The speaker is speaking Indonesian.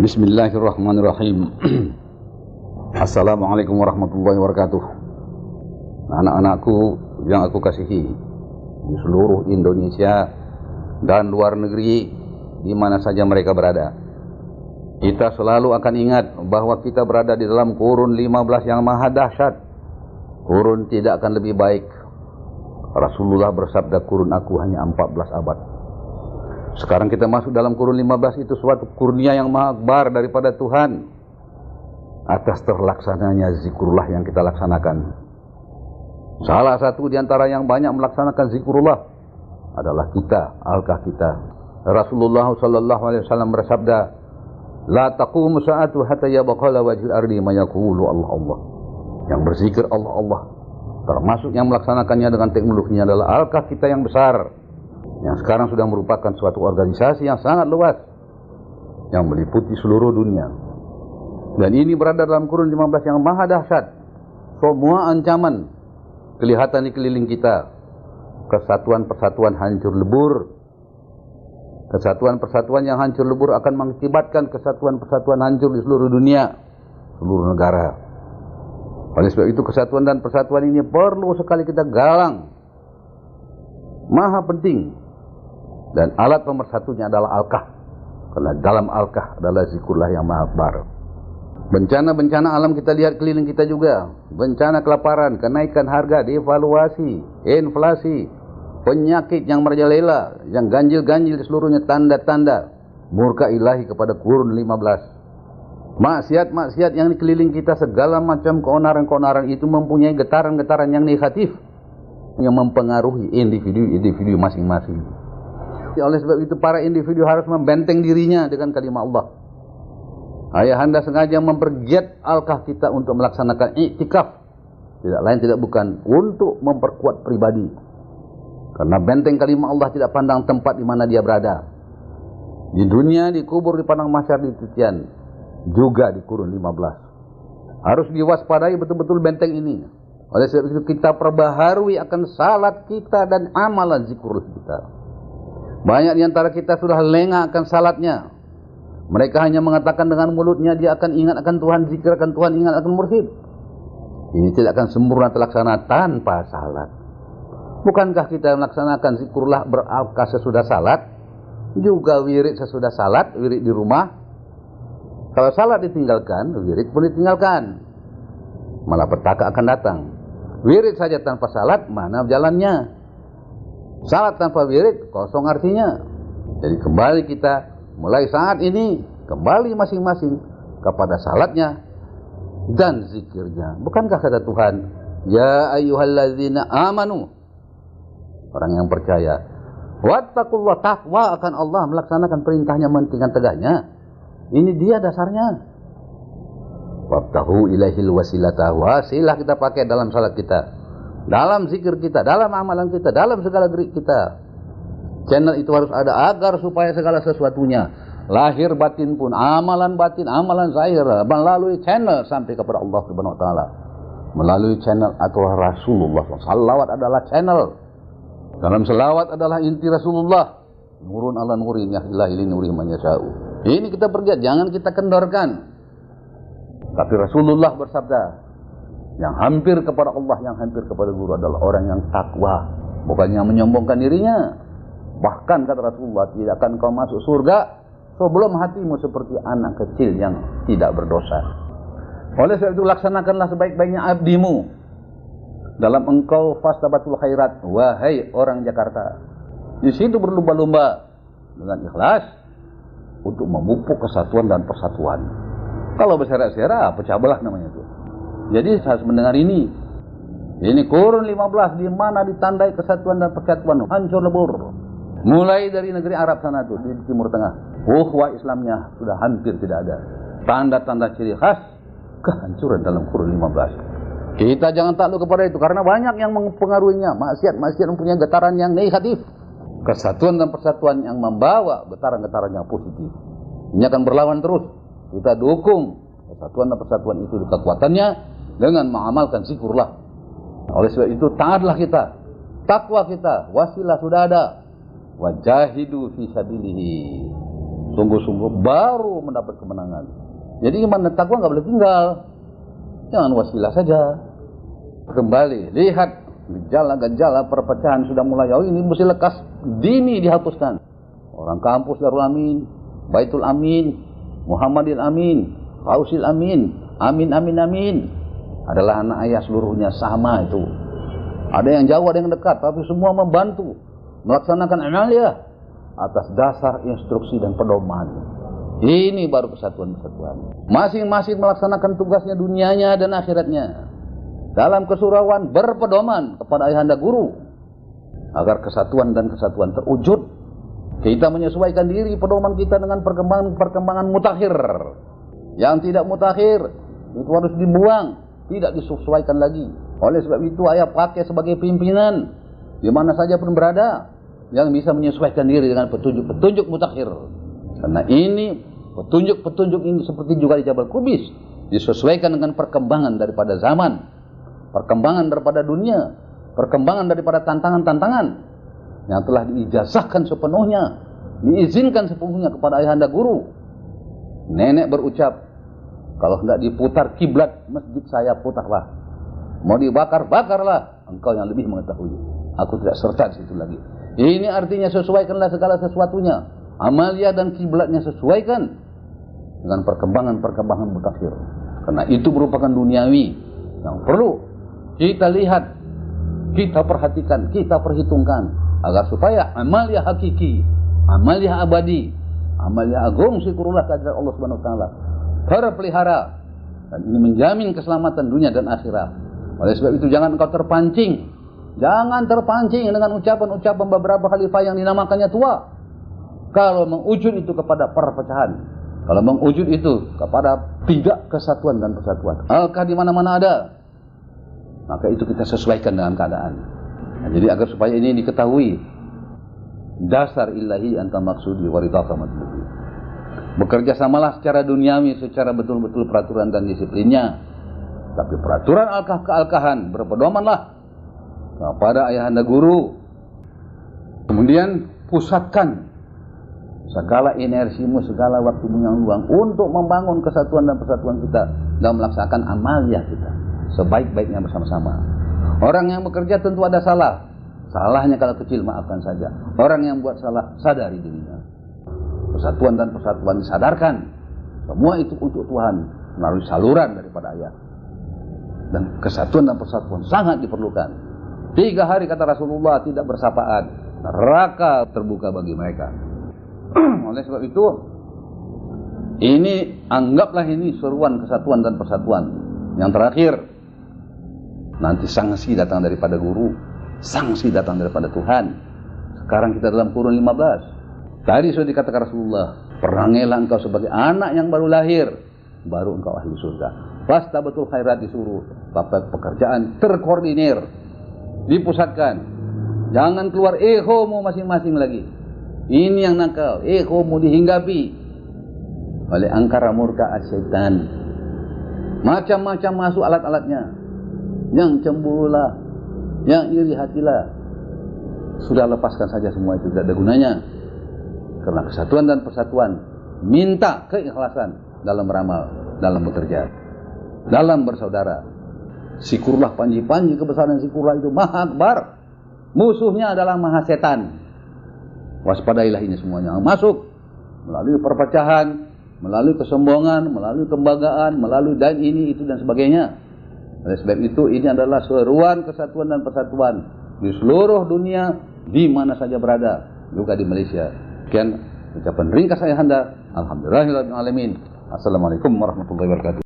Bismillahirrahmanirrahim. Assalamualaikum warahmatullahi wabarakatuh. Anak-anakku yang aku kasihi di seluruh Indonesia dan luar negeri, di mana saja mereka berada, kita selalu akan ingat bahwa kita berada di dalam kurun 15 yang maha dahsyat. Kurun tidak akan lebih baik. Rasulullah bersabda, kurun aku hanya 14 abad. Sekarang kita masuk dalam kurun 15, itu suatu kurnia yang maha akbar daripada Tuhan atas terlaksananya zikrullah yang kita laksanakan. Salah satu di antara yang banyak melaksanakan zikrullah adalah kita, alkah kita. Rasulullah sallallahu alaihi wasallam bersabda, la taqumu sa'atu hatta yabqala wajhul ardi ma yaqulu Allah Allah. Yang berzikir Allah Allah, termasuk yang melaksanakannya dengan teknologinya adalah alkah kita yang besar, yang sekarang sudah merupakan suatu organisasi yang sangat luas yang meliputi seluruh dunia. Dan ini berada dalam kurun 15 yang maha dahsyat. Semua ancaman kelihatan di keliling kita. Kesatuan persatuan hancur lebur. Kesatuan persatuan yang hancur lebur akan mengakibatkan kesatuan persatuan hancur di seluruh dunia, seluruh negara. Oleh sebab itu kesatuan dan persatuan ini perlu sekali kita galang. Maha penting. Dan alat pemersatunya adalah alkah. Karena dalam alkah adalah zikrullah yang maha akbar. Bencana-bencana alam kita lihat keliling kita juga. Bencana kelaparan, kenaikan harga, devaluasi, inflasi, penyakit yang merajalela, yang ganjil-ganjil di seluruhnya, tanda-tanda murka ilahi kepada kurun 15. Maksiat-maksiat yang dikeliling kita, segala macam keonaran-keonaran itu mempunyai getaran-getaran yang negatif yang mempengaruhi individu-individu masing-masing. Oleh sebab itu para individu harus membenteng dirinya dengan kalimat Allah. Ayahanda sengaja mempergiat alkah kita untuk melaksanakan iktikaf. Tidak lain tidak bukan untuk memperkuat pribadi. Karena benteng kalimat Allah tidak pandang tempat di mana dia berada. Di dunia, di kubur, di padang mahsyar, di titian, juga di kurun 15. Harus diwaspadai betul-betul benteng ini. Oleh sebab itu kita perbaharui akan salat kita dan amalan zikrullah kita. Banyak di antara kita sudah lengah akan salatnya. Mereka hanya mengatakan dengan mulutnya dia akan ingat akan Tuhan, zikir akan Tuhan, ingat akan mursyid. Ini tidak akan sempurna terlaksana tanpa salat. Bukankah kita melaksanakan zikrullah berakal sesudah salat, juga wirid sesudah salat, wirid di rumah? Kalau salat ditinggalkan, wirid pun ditinggalkan, malah petaka akan datang. Wirid saja tanpa salat, mana jalannya? Salat tanpa wirid, kosong artinya. Jadi kembali kita mulai saat ini, kembali masing-masing kepada salatnya dan zikirnya. Bukankah kata Tuhan, ya ayyuhalladzina amanu, orang yang percaya, wattaqullah, takwa akan Allah, melaksanakan perintahnya, mentingkan tegaknya. Ini dia dasarnya. Wabtahu ilaihil wasilata, wasilah kita pakai dalam salat kita, dalam zikir kita, dalam amalan kita, dalam segala gerak kita. Channel itu harus ada agar supaya segala sesuatunya, lahir batin pun, amalan batin, amalan zahir, melalui channel sampai kepada Allah Subhanahu wa taala. Melalui channel atau Rasulullah. Salawat adalah channel. Dalam selawat adalah inti Rasulullah. Nurun ala nurin yahdillah ila nuri man yasha'u. Ini kita pergiat, jangan kita kendorkan. Tapi Rasulullah bersabda, yang hampir kepada Allah, yang hampir kepada guru adalah orang yang takwa, bukan yang menyombongkan dirinya. Bahkan kata Rasulullah, tidak akan kau masuk surga sebelum hatimu seperti anak kecil yang tidak berdosa. Oleh sebab itu laksanakanlah sebaik-baiknya abdimu dalam engkau fastabatul khairat, wahai orang Jakarta. Di situ berlomba-lomba dengan ikhlas untuk memupuk kesatuan dan persatuan. Kalau berserak-serak, pecah belah namanya itu. Jadi saya harus mendengar ini. Ini kurun 15 di mana ditandai kesatuan dan persatuan hancur lebur. Mulai dari negeri Arab sana tuh, di Timur Tengah. Ukhuwah Islamnya sudah hampir tidak ada. Tanda-tanda ciri khas kehancuran dalam kurun 15. Kita jangan takluk kepada itu karena banyak yang mempengaruhinya. Maksiat mempunyai getaran yang negatif. Kesatuan dan persatuan yang membawa getaran-getaran yang positif. Ini akan berlawan terus. Kita dukung kesatuan dan persatuan itu di kekuatannya dengan mengamalkan zikrullah. Oleh sebab itu taatlah kita, takwa kita, wasilah sudah ada. Wajahidu fi sabilihi. sungguh-sungguh baru mendapat kemenangan. Jadi iman dan takwa nggak boleh tinggal. Jangan wasilah saja. Kembali, lihat gejala-gejala perpecahan sudah mulai. Oh, ini mesti lekas dini dihapuskan. Orang kampus Darul Amin, Baitul Amin, Muhammadil Amin, Kausil Amin, Amin Amin Amin adalah anak ayah seluruhnya sama itu. Ada yang jauh, ada yang dekat, tapi semua membantu melaksanakan amaliyah atas dasar instruksi dan pedoman. Ini baru kesatuan-kesatuan. Masing-masing melaksanakan tugasnya dunianya dan akhiratnya dalam kesurauan berpedoman kepada ayahanda guru agar kesatuan dan kesatuan terwujud. Kita menyesuaikan diri pedoman kita dengan perkembangan mutakhir. Yang tidak mutakhir itu harus dibuang, tidak disesuaikan lagi. Oleh sebab itu ayah pakai sebagai pimpinan di mana saja pun berada yang bisa menyesuaikan diri dengan petunjuk-petunjuk mutakhir. Karena ini petunjuk-petunjuk ini seperti juga di Jabal Kubis disesuaikan dengan perkembangan daripada zaman, perkembangan daripada dunia, perkembangan daripada tantangan-tantangan yang telah diijazahkan sepenuhnya, diizinkan sepenuhnya kepada ayahanda guru. Nenek berucap, kalau hendak diputar kiblat masjid saya putarlah. Mau dibakar, bakarlah. Engkau yang lebih mengetahui. Aku tidak serta di situ lagi. Ini artinya sesuaikanlah segala sesuatunya. Amalia dan kiblatnya sesuaikan dengan perkembangan-perkembangan mutakhir. Karena itu merupakan duniawi yang perlu kita lihat, kita perhatikan, kita perhitungkan agar supaya amalia hakiki, amalia abadi, amalia agung syukurullah kehadirat Allah Subhanahu wa taala terpelihara, dan ini menjamin keselamatan dunia dan akhirat. Oleh sebab itu jangan engkau terpancing. Jangan terpancing dengan ucapan-ucapan beberapa khalifah yang dinamakannya tua. Kalau mengujud itu kepada perpecahan, kalau mengujud itu kepada tidak kesatuan dan persatuan, alkah di mana-mana ada, maka itu kita sesuaikan dengan keadaan. Nah, jadi agar supaya ini diketahui, dasar ilahi anta maksudi waridaka matlubi. Bekerja samalah secara duniawi, secara betul-betul peraturan dan disiplinnya. Tapi peraturan alkah kealkahan berpedomanlah kepada ayahanda guru. Kemudian pusatkan segala energimu, segala waktumu yang luang untuk membangun kesatuan dan persatuan kita dan melaksanakan amalia kita sebaik-baiknya bersama-sama. Orang yang bekerja tentu ada salah. Salahnya kalau kecil maafkan saja. Orang yang buat salah sadari dirinya. Persatuan dan persatuan disadarkan. Semua itu untuk Tuhan melalui saluran daripada ayah. Dan kesatuan dan persatuan sangat diperlukan. 3 hari kata Rasulullah tidak bersapaan, neraka terbuka bagi mereka. Oleh sebab itu, ini anggaplah ini seruan kesatuan dan persatuan. Yang terakhir, nanti sanksi datang daripada guru, sanksi datang daripada Tuhan. Sekarang kita dalam kurun 15. Tadi sudah dikatakan Rasulullah, perangailah engkau sebagai anak yang baru lahir, baru engkau ahli surga. Pasta betul khairat disuruh, pekerjaan terkoordinir, dipusatkan. Jangan keluar ehomu masing-masing lagi. Ini yang nakal, ehomu dihinggapi oleh angkara murka asyaitan. Macam-macam masuk alat-alatnya. Yang cemburulah, yang iri hatilah. Sudah lepaskan saja semua itu, tidak ada gunanya. Karena kesatuan dan persatuan minta keikhlasan dalam beramal, dalam bekerja, dalam bersaudara. Sikurlah panji-panji kebesaran sikurlah itu maha akbar. Musuhnya adalah maha setan. Waspadailah ini semuanya. Masuk melalui perpecahan, melalui kesombongan, melalui kebanggaan, melalui dan ini itu dan sebagainya. Oleh sebab itu ini adalah seruan kesatuan dan persatuan di seluruh dunia, di mana saja berada, juga di Malaysia. Sekian ucapan ringkas ayahanda. Alhamdulillahirabbil alamin. Assalamualaikum warahmatullahi wabarakatuh.